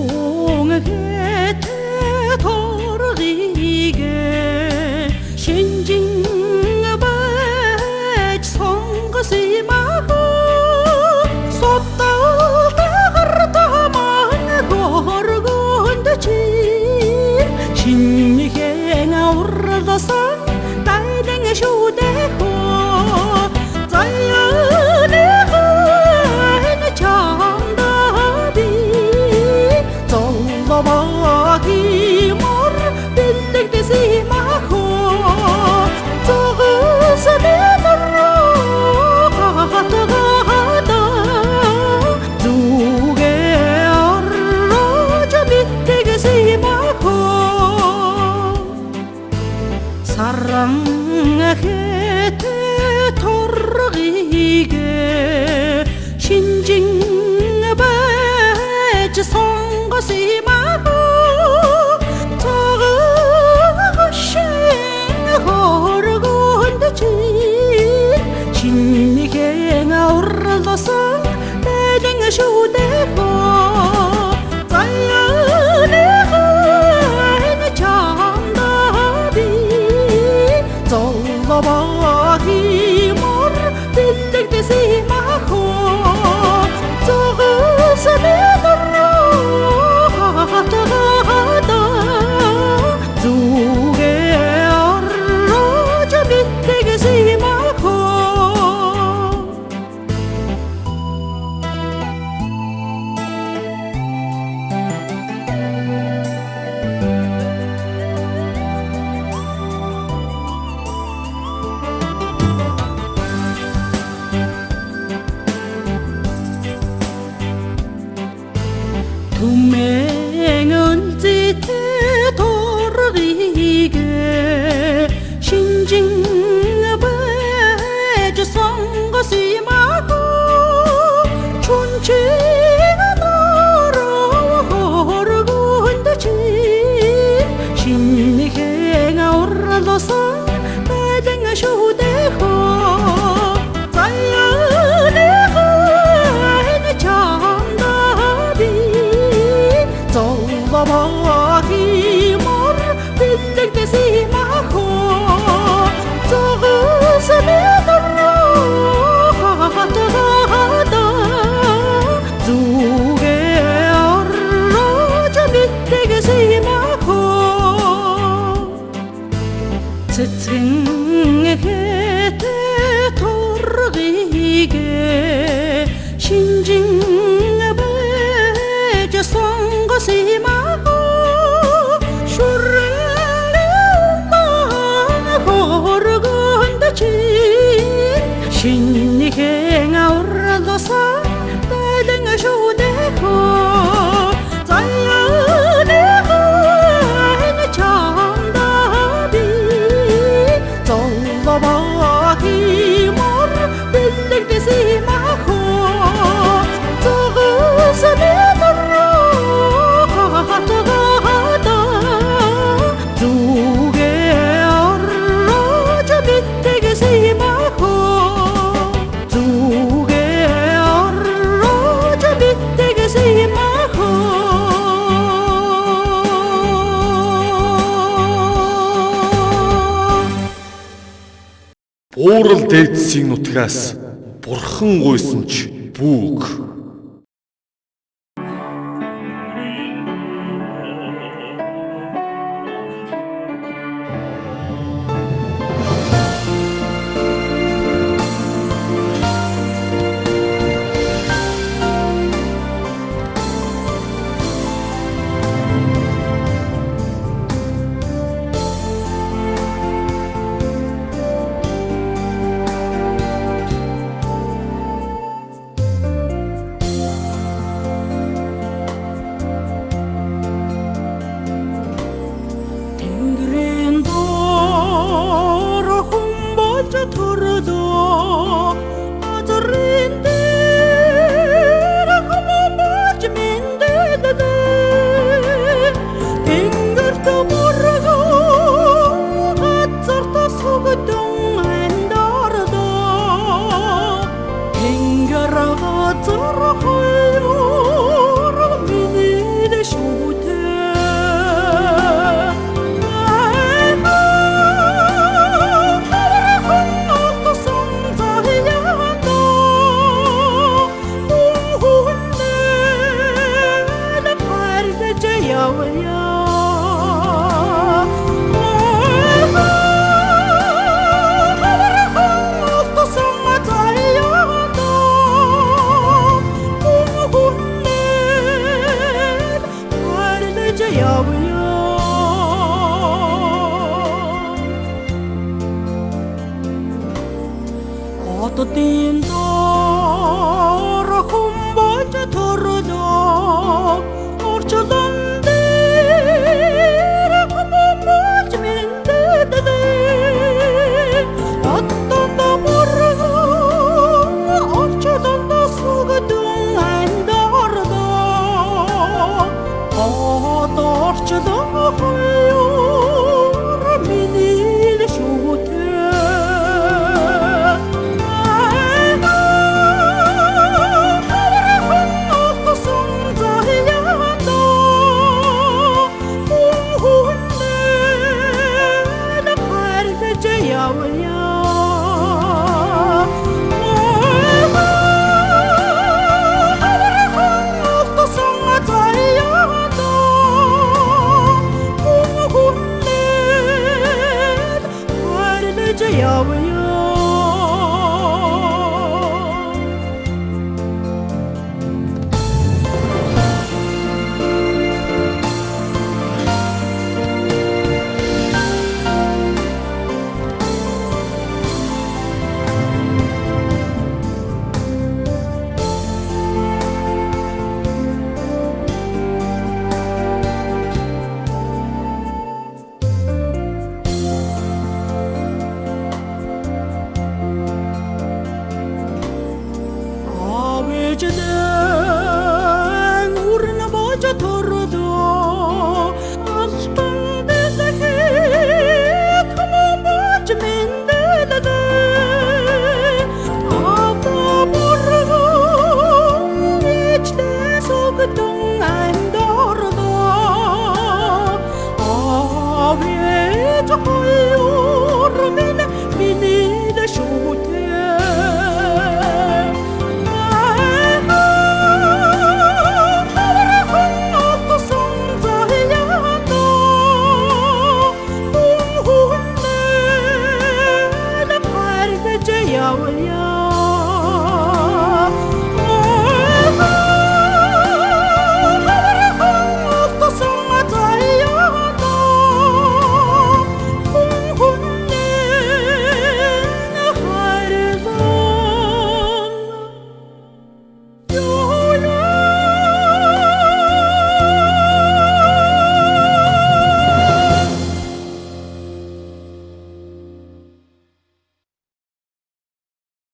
동해태 도르기게 신징배 성가시마고 쏟다가르다만 고르곤드지 신이게나 울러서 딸댕이 쇼대고 자연의 하늘 장답이走了吧，빌딩대시마고 저것은 가다 두개 얼어져 밑에게시마고 사랑의 토르기게 신징배 성가시마고 저것이 호르곤드지 신이게나 울러서 내댕 쇼대고 자연의 하늘 장답이走了吧，빌딩대시마고 저것은 가다 두개 얼어져 밑에게시마고 동맹은 짙게 도르기게 신징배 성가시마고 촌지가 더러워 호르곤드지 신이게나 울러서 내댕 쇼대고 자연의 하늘 장답이走了吧，빌딩대시마고 저것은 가다 두개 얼어져 밑에게시마고 지층의 도르기게 신징배 성가시마고 슈르르만 호르곤드지 신이게나 울러서 내댕 쇼대고 자연의 하늘 장답이走了吧，빌딩대시마고 저것은 가다 두개 얼어져 밑에게시마고 두개 얼어져 밑에게시마고 Буурал дээдсийн нутгаас бурхан гуйсан ч бүг. гэж явъя. Хотын доор хүн болж төрлөө орчлон дээр хүмүүс мэддэг. Оттон мөргөө орчлон сүгдэн андордоо. Орчлон